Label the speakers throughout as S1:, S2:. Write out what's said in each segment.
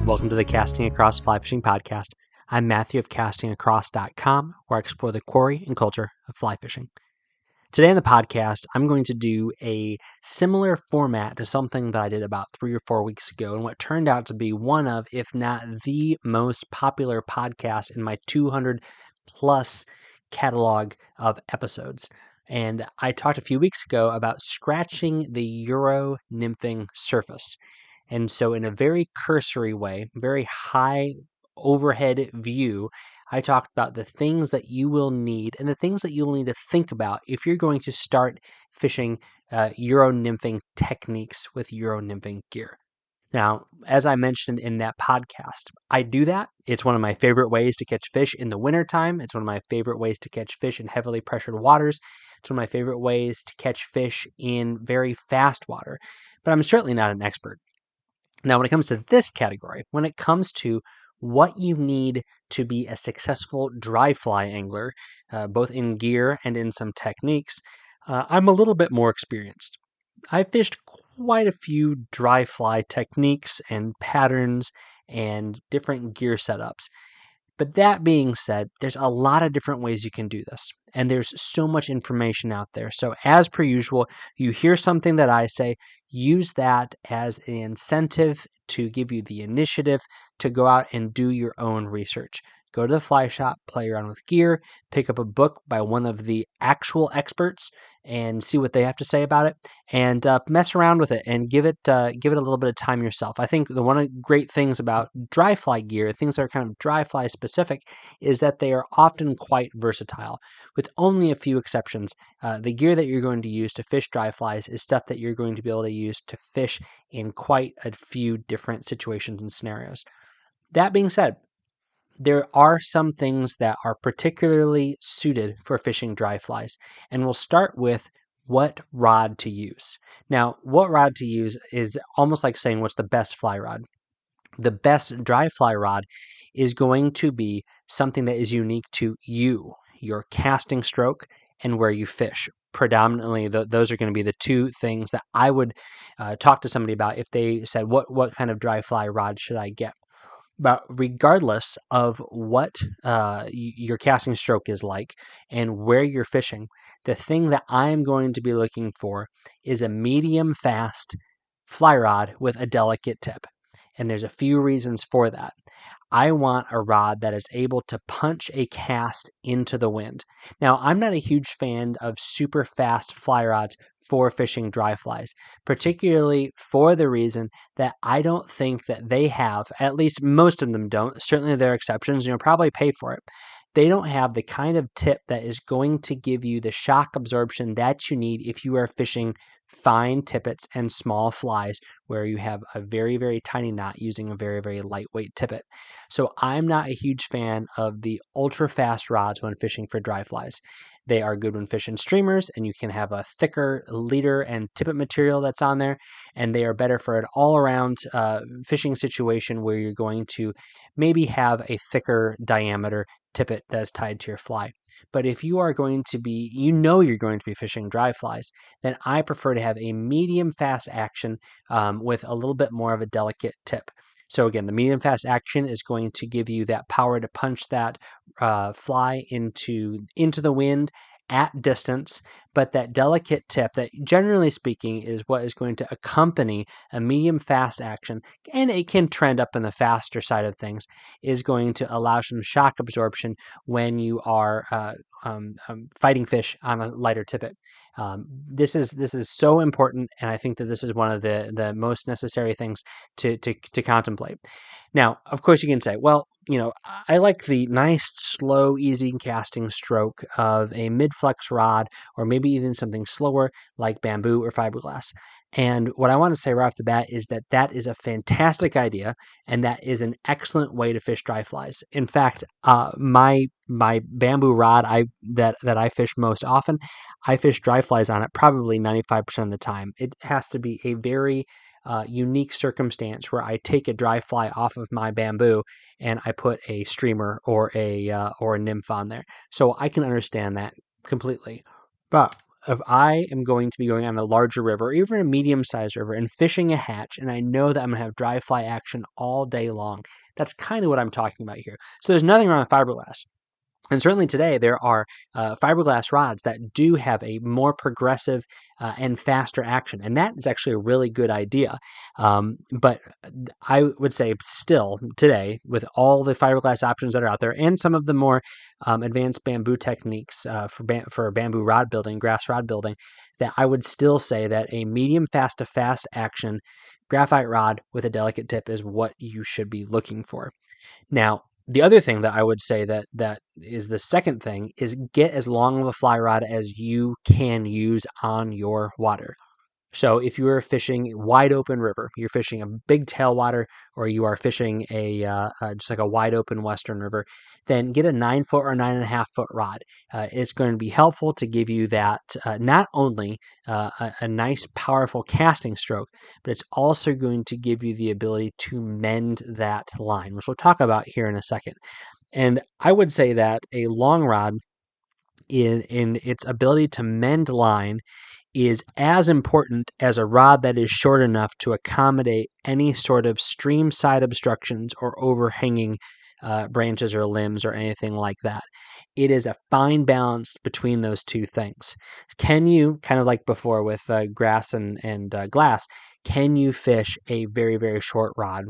S1: Welcome to the Casting Across Fly Fishing Podcast. I'm Matthew of castingacross.com, where I explore the quarry and culture of fly fishing. Today on the podcast, I'm going to do a similar format to something that I did about 3 or 4 weeks ago, and what turned out to be one of, if not the most popular podcast in my 200 plus catalog of episodes. And I talked a few weeks ago about scratching the Euro nymphing surface. And so in a very cursory way, very high overhead view, I talked about the things that you will need and the things that you'll need to think about if you're going to start fishing Euro nymphing techniques with Euro nymphing gear. Now, as I mentioned in that podcast, I do that. It's one of my favorite ways to catch fish in the wintertime. It's one of my favorite ways to catch fish in heavily pressured waters. It's one of my favorite ways to catch fish in very fast water. But I'm certainly not an expert. Now, when it comes to this category, when it comes to what you need to be a successful dry fly angler, both in gear and in some techniques, I'm a little bit more experienced. I've fished quite a few dry fly techniques and patterns and different gear setups. But that being said, there's a lot of different ways you can do this, and there's so much information out there. So as per usual, you hear something that I say, use that as an incentive to give you the initiative to go out and do your own research. Go to the fly shop, play around with gear, pick up a book by one of the actual experts and see what they have to say about it, and mess around with it and give it a little bit of time yourself. I think one of the great things about dry fly gear, things that are kind of dry fly specific, is that they are often quite versatile. With only a few exceptions, the gear that you're going to use to fish dry flies is stuff that you're going to be able to use to fish in quite a few different situations and scenarios. That being said, there are some things that are particularly suited for fishing dry flies, and we'll start with what rod to use. Now, what rod to use is almost like saying what's the best fly rod. The best dry fly rod is going to be something that is unique to you, your casting stroke, and where you fish. Predominantly, those are going to be the two things that I would talk to somebody about if they said, what kind of dry fly rod should I get? But regardless of what your casting stroke is like and where you're fishing, the thing that I'm going to be looking for is a medium fast fly rod with a delicate tip. And there's a few reasons for that. I want a rod that is able to punch a cast into the wind. Now, I'm not a huge fan of super fast fly rods for fishing dry flies, particularly for the reason that I don't think that they have, at least most of them don't, certainly there are exceptions, and you'll probably pay for it. They don't have the kind of tip that is going to give you the shock absorption that you need if you are fishing fine tippets and small flies where you have a very, very tiny knot using a very, very lightweight tippet. So I'm not a huge fan of the ultra fast rods when fishing for dry flies. They are good when fishing streamers, and you can have a thicker leader and tippet material that's on there, and they are better for an all-around fishing situation where you're going to maybe have a thicker diameter tippet that is tied to your fly. But if you are going to be, you're going to be fishing dry flies, then I prefer to have a medium fast action with a little bit more of a delicate tip. So again, the medium fast action is going to give you that power to punch that fly into the wind at distance, but that delicate tip that generally speaking is what is going to accompany a medium fast action, and it can trend up in the faster side of things, is going to allow some shock absorption when you are fighting fish on a lighter tippet. This is so important, and I think that this is one of the most necessary things to contemplate. Now, of course, you can say, well, I like the nice, slow, easy casting stroke of a mid-flex rod, or maybe even something slower like bamboo or fiberglass. And what I want to say right off the bat is that is a fantastic idea, and that is an excellent way to fish dry flies. In fact, my bamboo rod that I fish most often, I fish dry flies on it probably 95% of the time. It has to be a very unique circumstance where I take a dry fly off of my bamboo and I put a streamer or a nymph on there. So I can understand that completely. But if I am going to be going on a larger river, or even a medium-sized river, and fishing a hatch, and I know that I'm going to have dry fly action all day long, that's kind of what I'm talking about here. So there's nothing wrong with fiberglass. And certainly today, there are fiberglass rods that do have a more progressive and faster action. And that is actually a really good idea. But I would say still today, with all the fiberglass options that are out there and some of the more advanced bamboo techniques for bamboo rod building, grass rod building, that I would still say that a medium fast to fast action graphite rod with a delicate tip is what you should be looking for. Now, the other thing that I would say that is the second thing is get as long of a fly rod as you can use on your water. So if you are fishing wide open river, you're fishing a big tailwater, or you are fishing just like a wide open western river, then get a 9-foot or 9.5-foot rod. It's going to be helpful to give you that not only a nice powerful casting stroke, but it's also going to give you the ability to mend that line, which we'll talk about here in a second. And I would say that a long rod in its ability to mend line is as important as a rod that is short enough to accommodate any sort of stream side obstructions or overhanging branches or limbs or anything like that. It is a fine balance between those two things. Can you, kind of like before with grass and glass, can you fish a very, very short rod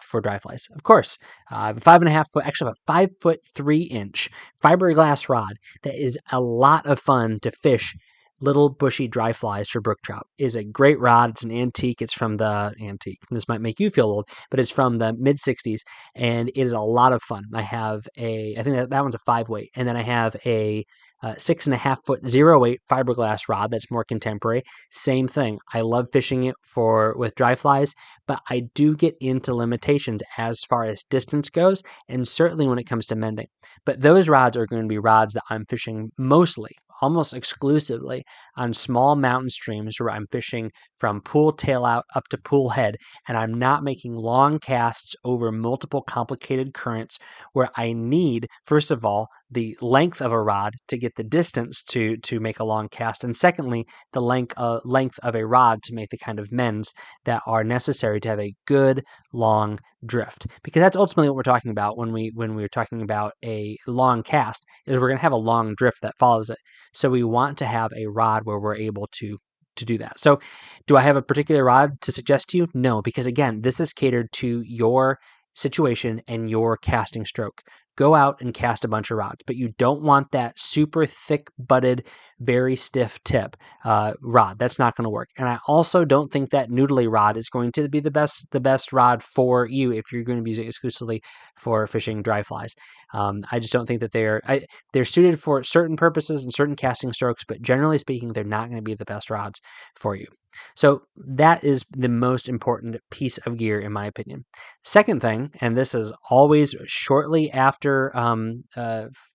S1: for dry flies? Of course. I have a 5.5-foot, actually I have a 5'3" fiberglass rod that is a lot of fun to fish little bushy dry flies for brook trout. It is a great rod. It's an antique. It's from the antique. This might make you feel old, but it's from the mid 60s, and it is a lot of fun. I have I think that one's a 5-weight, and then I have a 6.5-foot 0-weight fiberglass rod that's more contemporary. Same thing. I love fishing it with dry flies, but I do get into limitations as far as distance goes, and certainly when it comes to mending. But those rods are going to be rods that I'm fishing mostly, almost exclusively, on small mountain streams where I'm fishing from pool tail out up to pool head, and I'm not making long casts over multiple complicated currents where I need, first of all, the length of a rod to get the distance to make a long cast, and secondly, the length of a rod to make the kind of mends that are necessary to have a good long drift. Because that's ultimately what we're talking about when we're talking about a long cast, is we're going to have a long drift that follows it. So we want to have a rod where we're able to do that. So do I have a particular rod to suggest to you? No, because again, this is catered to your situation and your casting stroke. Go out and cast a bunch of rods, but you don't want that super thick butted, very stiff tip rod. That's not going to work. And I also don't think that noodly rod is going to be the best rod for you if you're going to be using it exclusively for fishing dry flies. I just don't think that they're suited for certain purposes and certain casting strokes, but generally speaking, they're not going to be the best rods for you. So that is the most important piece of gear, in my opinion. Second thing, and this is always shortly after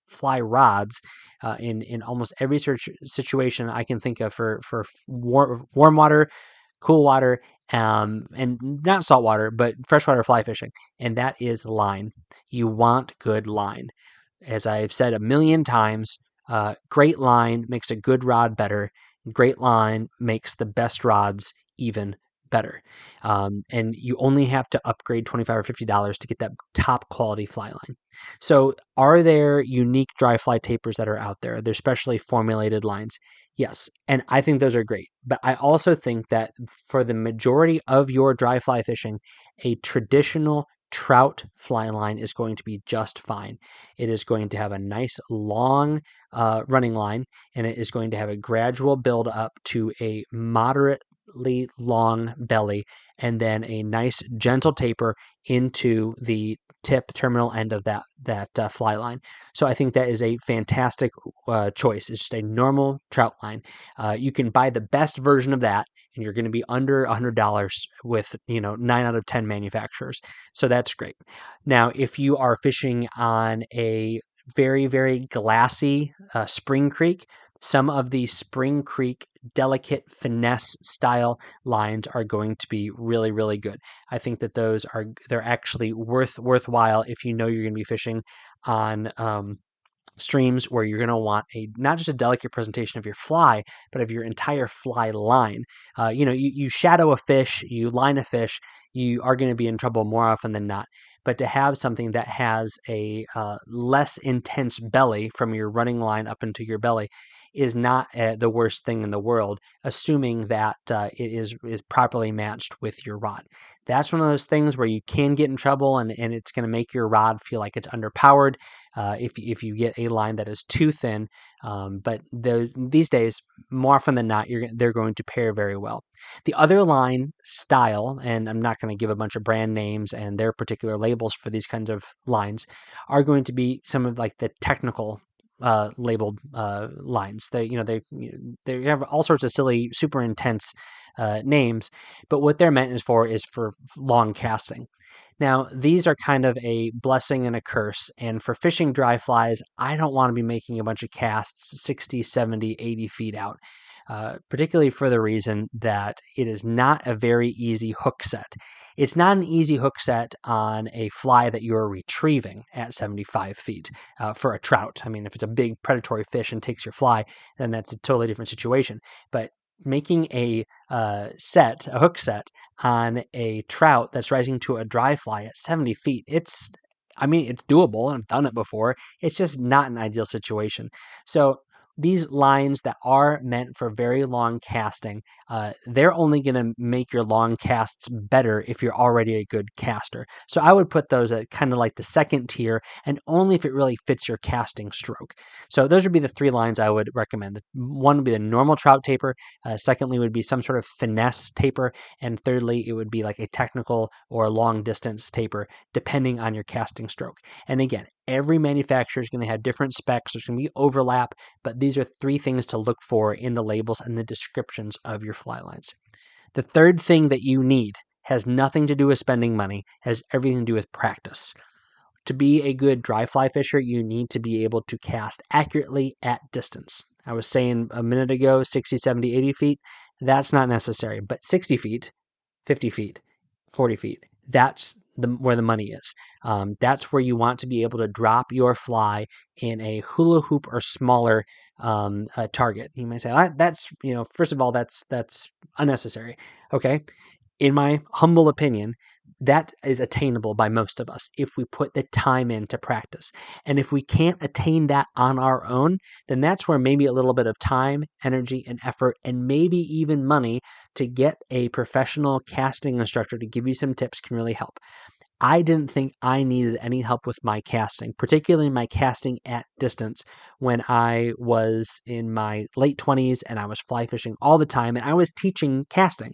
S1: fly rods, in almost every situation I can think of for warm water, cool water, and not salt water, but freshwater fly fishing, and that is line. You want good line. As I've said a million times, great line makes a good rod better. Great line makes the best rods even better. And you only have to upgrade $25 or $50 to get that top quality fly line. So are there unique dry fly tapers that are out there? They're specially formulated lines. Yes, and I think those are great. But I also think that for the majority of your dry fly fishing, a traditional trout fly line is going to be just fine. It is going to have a nice long running line, and it is going to have a gradual build up to a moderately long belly, and then a nice gentle taper into the tip terminal end of that fly line. So I think that is a fantastic choice. It's just a normal trout line. You can buy the best version of that, and you're going to be under $100 with 9 out of 10 manufacturers. So that's great. Now, if you are fishing on a very, very glassy spring creek, some of the spring creek delicate finesse style lines are going to be really, really good. I think that they're actually worthwhile if you know you're going to be fishing on streams where you're going to want not just a delicate presentation of your fly, but of your entire fly line. You shadow a fish, you line a fish, you are going to be in trouble more often than not. But to have something that has a less intense belly from your running line up into your belly is not the worst thing in the world, assuming that it is properly matched with your rod. That's one of those things where you can get in trouble, and it's going to make your rod feel like it's underpowered if you get a line that is too thin. But these days, more often than not, they're going to pair very well. The other line style, and I'm not going to give a bunch of brand names and their particular labels for these kinds of lines, are going to be some of like the technical labeled lines. They have all sorts of silly, super intense names, but what they're meant is for long casting. Now, these are kind of a blessing and a curse, and for fishing dry flies, I don't want to be making a bunch of casts 60, 70, 80 feet out, particularly for the reason that it is not a very easy hook set. It's not an easy hook set on a fly that you're retrieving at 75 feet for a trout. I mean, if it's a big predatory fish and takes your fly, then that's a totally different situation. But making a hook set on a trout that's rising to a dry fly at 70 feet, it's doable, and I've done it before. It's just not an ideal situation. So these lines that are meant for very long casting, they're only going to make your long casts better if you're already a good caster. So I would put those at kind of like the second tier, and only if it really fits your casting stroke. So those would be the three lines I would recommend. One would be the normal trout taper. Secondly would be some sort of finesse taper. And thirdly, it would be like a technical or long distance taper, depending on your casting stroke. And again, every manufacturer is going to have different specs. There's going to be overlap, but these are three things to look for in the labels and the descriptions of your fly lines. The third thing that you need has nothing to do with spending money, has everything to do with practice. To be a good dry fly fisher, you need to be able to cast accurately at distance. I was saying a minute ago, 60, 70, 80 feet. That's not necessary, but 60 feet, 50 feet, 40 feet, that's where the money is. That's where you want to be able to drop your fly in a hula hoop or smaller target. You might say, that's, first of all, that's unnecessary. Okay. In my humble opinion, that is attainable by most of us if we put the time in to practice. And if we can't attain that on our own, then that's where maybe a little bit of time, energy, and effort, and maybe even money to get a professional casting instructor to give you some tips can really help. I didn't think I needed any help with my casting, particularly my casting at distance, when I was in my late 20s and I was fly fishing all the time and I was teaching casting.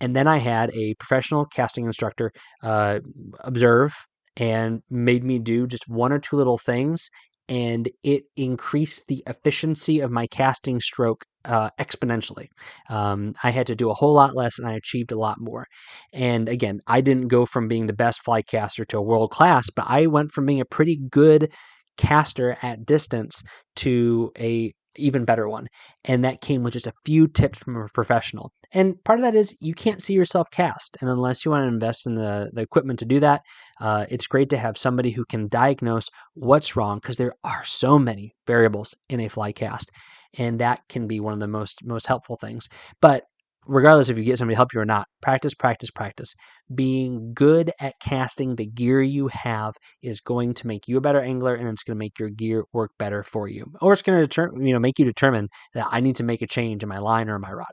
S1: And then I had a professional casting instructor observe and made me do just one or two little things, and it increased the efficiency of my casting stroke exponentially. I had to do a whole lot less, and I achieved a lot more. And again, I didn't go from being the best fly caster to a world class, but I went from being a pretty good caster at distance to a even better one. And that came with just a few tips from a professional. And part of that is you can't see yourself cast. And unless you want to invest in the equipment to do that, it's great to have somebody who can diagnose what's wrong, because there are so many variables in a fly cast. And that can be one of the most helpful things. But regardless if you get somebody to help you or not, practice, practice, practice. Being good at casting the gear you have is going to make you a better angler, and it's going to make your gear work better for you. Or it's going to make you determine that I need to make a change in my line or my rod.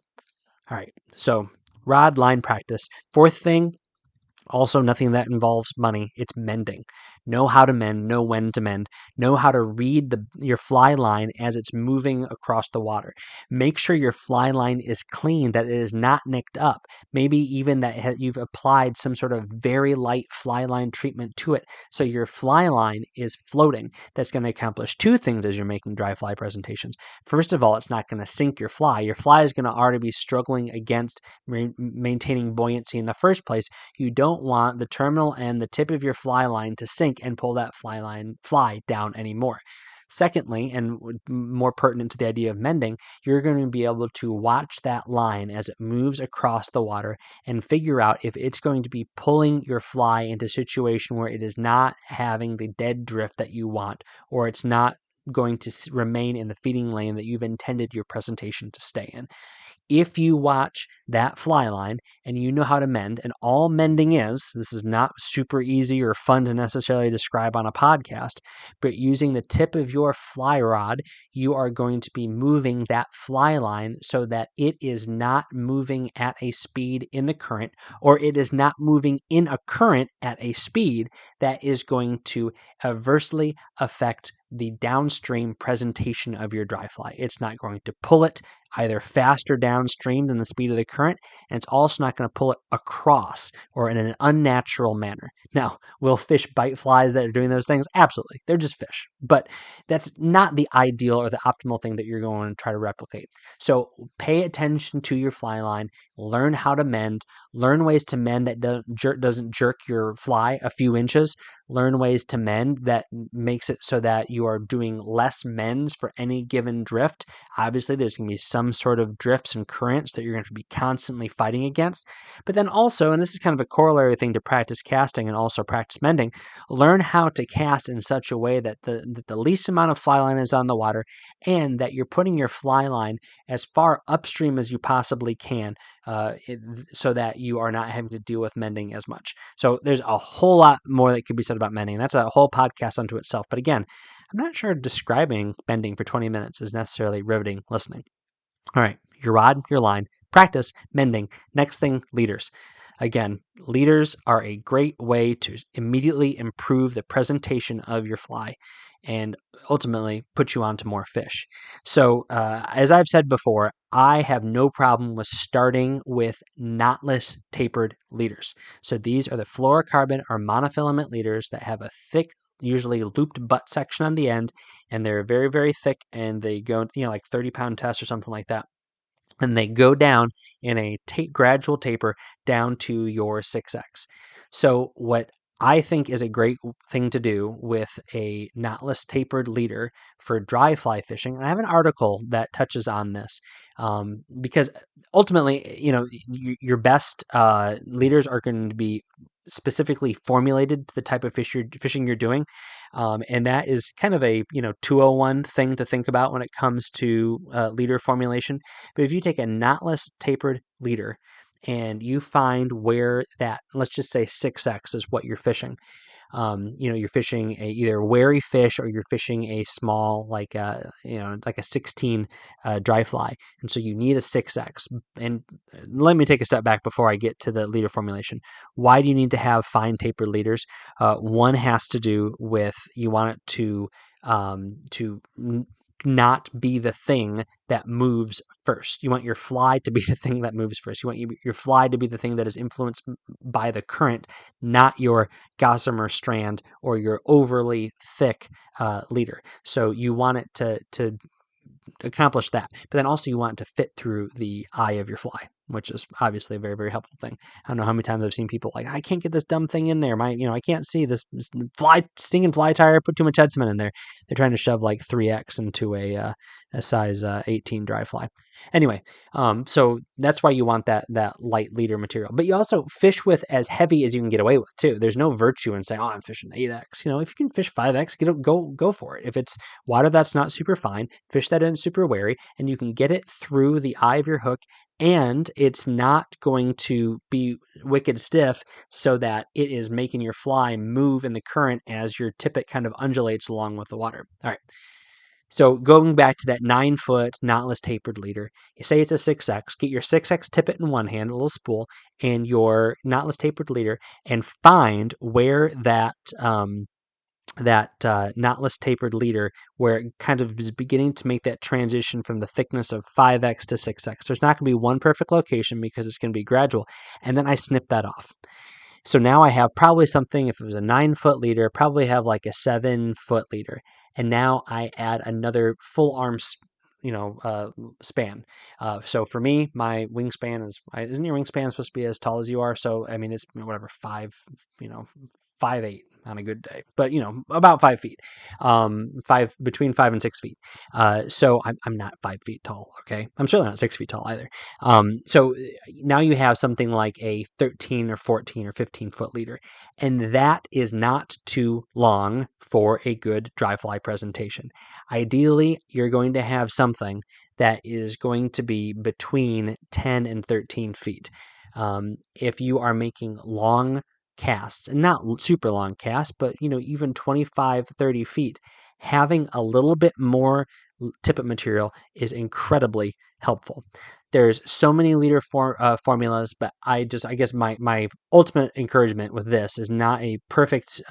S1: All right, so rod line practice. Fourth thing, also nothing that involves money. It's mending. Know how to mend, know when to mend, know how to read your fly line as it's moving across the water. Make sure your fly line is clean, that it is not nicked up. Maybe even that you've applied some sort of very light fly line treatment to it, so your fly line is floating. That's going to accomplish two things as you're making dry fly presentations. First of all, it's not going to sink your fly. Your fly is going to already be struggling against maintaining buoyancy in the first place. You don't want the terminal and the tip of your fly line to sink and pull that fly down anymore. Secondly, and more pertinent to the idea of mending, you're going to be able to watch that line as it moves across the water and figure out if it's going to be pulling your fly into a situation where it is not having the dead drift that you want, or it's not going to remain in the feeding lane that you've intended your presentation to stay in. If you watch that fly line and you know how to mend, and all mending is, this is not super easy or fun to necessarily describe on a podcast, but using the tip of your fly rod, you are going to be moving that fly line so that it is not moving at a speed in the current, or it is not moving in a current at a speed that is going to adversely affect the downstream presentation of your dry fly. It's not going to pull it either faster downstream than the speed of the current, and it's also not going to pull it across or in an unnatural manner. Now, will fish bite flies that are doing those things? Absolutely. They're just fish. But that's not the ideal or the optimal thing that you're going to try to replicate. So pay attention to your fly line, learn how to mend, learn ways to mend that doesn't jerk your fly a few inches, learn ways to mend that makes it so that you are doing less mends for any given drift. Obviously, there's going to be some sort of drifts and currents that you're going to be constantly fighting against. But then also, and this is kind of a corollary thing to practice casting and also practice mending, learn how to cast in such a way that the least amount of fly line is on the water, and that you're putting your fly line as far upstream as you possibly can, so that you are not having to deal with mending as much. So there's a whole lot more that could be said about mending. That's a whole podcast unto itself. But again, I'm not sure describing mending for 20 minutes is necessarily riveting listening. All right, your rod, your line, practice, mending. Next thing, leaders. Again, leaders are a great way to immediately improve the presentation of your fly and ultimately put you onto more fish. So, as I've said before, I have no problem with starting with knotless tapered leaders. So these are the fluorocarbon or monofilament leaders that have a thick, usually looped butt section on the end, and they're very, very thick, and they go, like 30-pound test or something like that. And they go down in a gradual taper down to your 6X. So what I think is a great thing to do with a knotless tapered leader for dry fly fishing, and I have an article that touches on this, because ultimately, your best leaders are going to be specifically formulated to the type of fishing you're doing. And that is kind of a 201 thing to think about when it comes to leader formulation. But if you take a knotless tapered leader and you find where that, let's just say 6X is what you're fishing. You're fishing either wary fish, or you're fishing a small, like a 16 dry fly. And so you need a 6X. And let me take a step back before I get to the leader formulation. Why do you need to have fine tapered leaders? One has to do with, you want it to not be the thing that moves first. You want your fly to be the thing that moves first. You want your fly to be the thing that is influenced by the current, not your gossamer strand or your overly thick leader. So you want it to accomplish that. But then also you want it to fit through the eye of your fly, which is obviously a very, very helpful thing. I don't know how many times I've seen people like, I can't get this dumb thing in there. I can't see this stinging fly tire, put too much head cement in there. They're trying to shove like 3X into a size 18 dry fly. Anyway, so that's why you want that light leader material. But you also fish with as heavy as you can get away with too. There's no virtue in saying, I'm fishing 8X. If you can fish 5X, go for it. If it's water that's not super fine, fish that in super wary, and you can get it through the eye of your hook, and it's not going to be wicked stiff so that it is making your fly move in the current as your tippet kind of undulates along with the water. All right. So going back to that 9-foot knotless tapered leader, you say it's a 6X, get your 6X tippet in one hand, a little spool, and your knotless tapered leader, and find where that knotless tapered leader, where it kind of is beginning to make that transition from the thickness of 5X to 6X. There's not going to be one perfect location because it's going to be gradual. And then I snip that off. So now I have probably something, if it was a 9-foot leader, probably have like a 7-foot leader. And now I add another full arm span. So for me, my wingspan isn't your wingspan supposed to be as tall as you are? So, I mean, it's whatever, 5 5'8" on a good day, but about 5 feet, between 5 and 6 feet. So I'm not 5 feet tall. Okay, I'm certainly not 6 feet tall either. So now you have something like a 13 or 14 or 15 foot leader, and that is not too long for a good dry fly presentation. Ideally, you're going to have something that is going to be between 10 and 13 feet. If you are making long casts, and not super long casts, but even 25, 30 feet, having a little bit more tippet material is incredibly helpful. There's so many leader formulas, but I guess my ultimate encouragement with this is not a perfect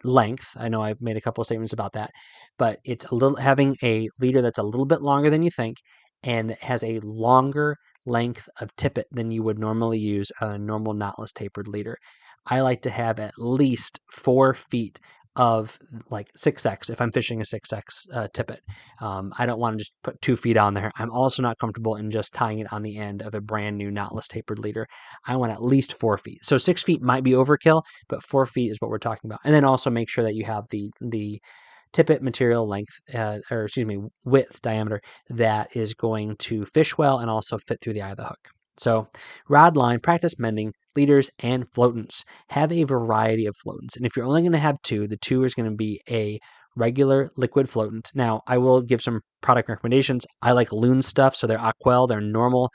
S1: length. I know I've made a couple of statements about that, but it's having a leader that's a little bit longer than you think, and has a longer length of tippet than you would normally use a normal knotless tapered leader. I like to have at least 4 feet of like 6X if I'm fishing a 6X tippet. I don't want to just put 2 feet on there. I'm also not comfortable in just tying it on the end of a brand new knotless tapered leader. I want at least 4 feet. So 6 feet might be overkill, but 4 feet is what we're talking about. And then also make sure that you have the tippet material length, width, diameter, that is going to fish well and also fit through the eye of the hook. So rod line, practice mending, leaders, and floatants. Have a variety of floatants. And if you're only going to have two, the two is going to be a regular liquid floatant. Now, I will give some product recommendations. I like Loon stuff, so their Aquel, their normal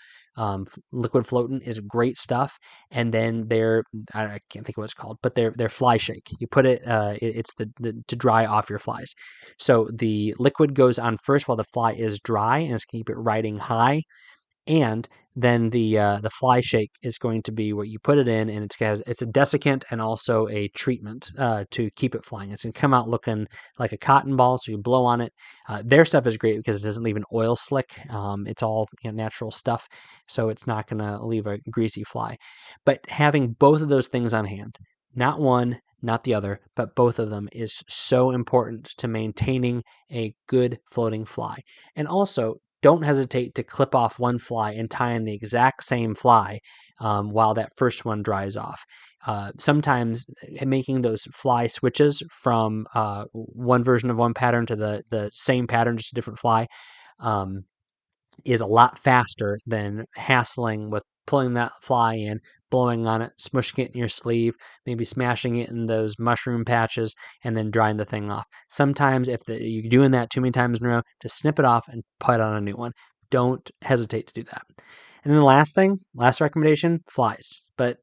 S1: liquid floatant is great stuff. And then I can't think of what it's called, but their fly shake. You put it, it's to dry off your flies. So the liquid goes on first while the fly is dry, and it's going to keep it riding high. And then the fly shake is going to be what you put it in, and it's a desiccant and also a treatment to keep it flying. It's going to come out looking like a cotton ball, so you blow on it. Their stuff is great because it doesn't leave an oil slick. It's all natural stuff, so it's not going to leave a greasy fly. But having both of those things on hand, not one, not the other, but both of them, is so important to maintaining a good floating fly. And also, don't hesitate to clip off one fly and tie in the exact same fly while that first one dries off. Sometimes making those fly switches from one version of one pattern to the same pattern, just a different fly, is a lot faster than hassling with pulling that fly in, blowing on it, smushing it in your sleeve, maybe smashing it in those mushroom patches, and then drying the thing off. Sometimes if you're doing that too many times in a row, just snip it off and put on a new one. Don't hesitate to do that. And then the last recommendation, flies. But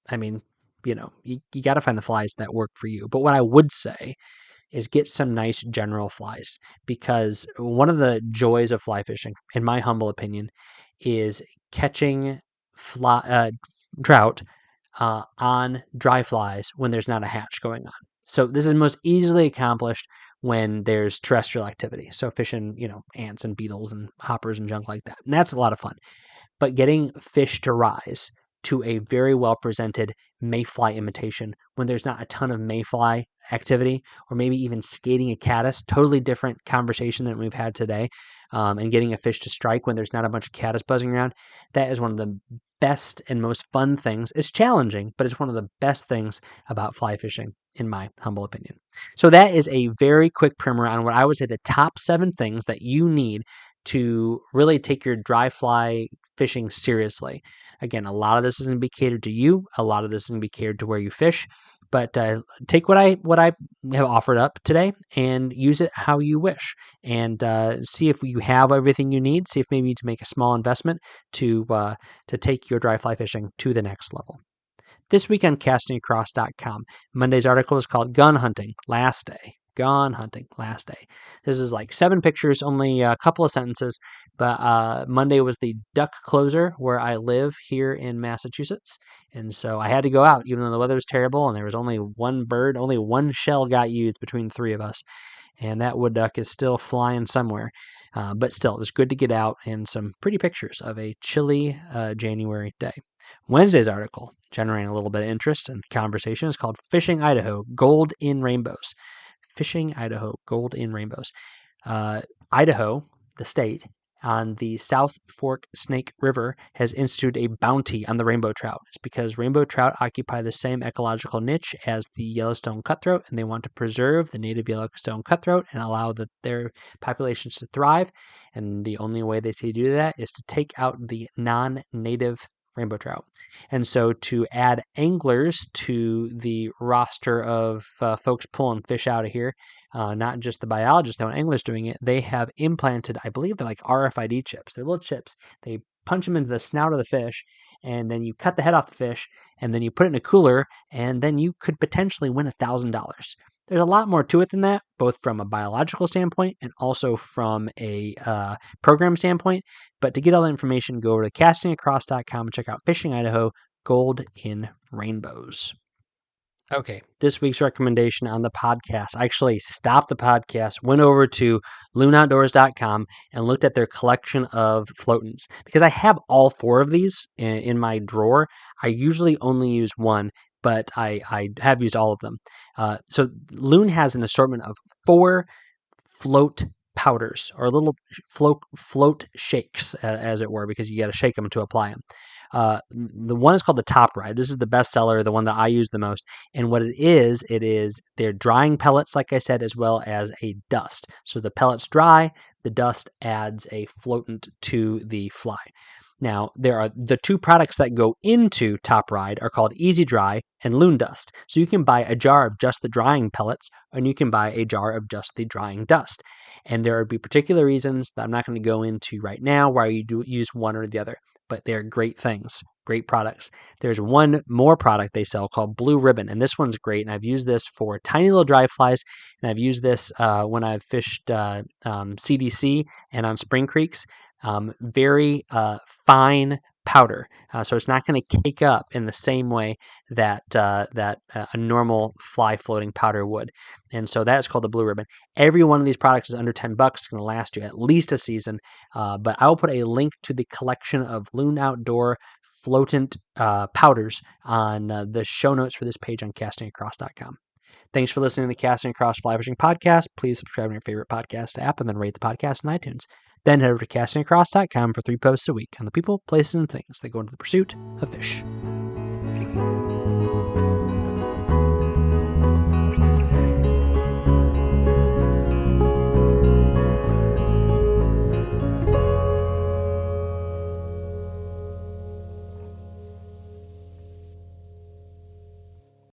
S1: I mean, you got to find the flies that work for you. But what I would say is get some nice general flies, because one of the joys of fly fishing, in my humble opinion, is catching trout on dry flies when there's not a hatch going on. So this is most easily accomplished when there's terrestrial activity. So fishing, ants and beetles and hoppers and junk like that. And that's a lot of fun. But getting fish to rise to a very well presented mayfly imitation when there's not a ton of mayfly activity, or maybe even skating a caddis, totally different conversation than we've had today, and getting a fish to strike when there's not a bunch of caddis buzzing around, that is one of the best and most fun things. It's challenging, but it's one of the best things about fly fishing, in my humble opinion. So that is a very quick primer on what I would say the top 7 things that you need to really take your dry fly fishing seriously. Again, a lot of this is going to be catered to you. A lot of this is going to be catered to where you fish. But take what I have offered up today and use it how you wish, and see if you have everything you need. See if maybe you need to make a small investment to take your dry fly fishing to the next level. This week on castingacross.com, Monday's article is called Gun Hunting Last Day. Gone hunting last day. This is like 7 pictures, only a couple of sentences, but Monday was the duck closer where I live here in Massachusetts, and so I had to go out even though the weather was terrible and there was only one bird, only one shell got used between 3 of us, and that wood duck is still flying somewhere. But still, it was good to get out and some pretty pictures of a chilly January day. Wednesday's article, generating a little bit of interest and conversation, is called Fishing Idaho, Gold in Rainbows. Fishing Idaho, Gold in Rainbows. Idaho, the state, on the South Fork Snake River has instituted a bounty on the rainbow trout. It's because rainbow trout occupy the same ecological niche as the Yellowstone cutthroat, and they want to preserve the native Yellowstone cutthroat and allow their populations to thrive. And the only way they see to do that is to take out the non-native rainbow trout. And so to add anglers to the roster of folks pulling fish out of here, not just the biologists, no anglers doing it, they have implanted, I believe they're like RFID chips. They're little chips. They punch them into the snout of the fish, and then you cut the head off the fish, and then you put it in a cooler, and then you could potentially win $1,000. There's a lot more to it than that, both from a biological standpoint and also from a program standpoint. But to get all the information, go over to castingacross.com and check out Fishing Idaho Gold in Rainbows. Okay, this week's recommendation on the podcast. I actually stopped the podcast, went over to loonoutdoors.com and looked at their collection of floatants because I have all 4 of these in my drawer. I usually only use one, but I have used all of them. So Loon has an assortment of 4 float powders, or little float shakes, as it were, because you got to shake them to apply them. The one is called the Top Ride. This is the best seller, the one that I use the most. And what it is they're drying pellets, like I said, as well as a dust. So the pellets dry, the dust adds a floatant to the fly. Now, there are the 2 products that go into Top Ride are called Easy Dry and Loon Dust. So you can buy a jar of just the drying pellets, and you can buy a jar of just the drying dust. And there would be particular reasons that I'm not going to go into right now why you do use one or the other, but they're great things, great products. There's one more product they sell called Blue Ribbon, and this one's great, and I've used this for tiny little dry flies, and I've used this when I've fished CDC and on spring creeks. Very fine powder, so it's not going to cake up in the same way that a normal fly floating powder would. And so that's called the Blue Ribbon. Every one of these products is under $10. It's going to last you at least a season. But I will put a link to the collection of Loon Outdoor floatant powders on the show notes for this page on castingacross.com. Thanks for listening to the Casting Across Fly Fishing Podcast. Please subscribe to your favorite podcast app and then rate the podcast on iTunes. Then head over to castingacross.com for 3 posts a week on the people, places, and things that go into the pursuit of fish.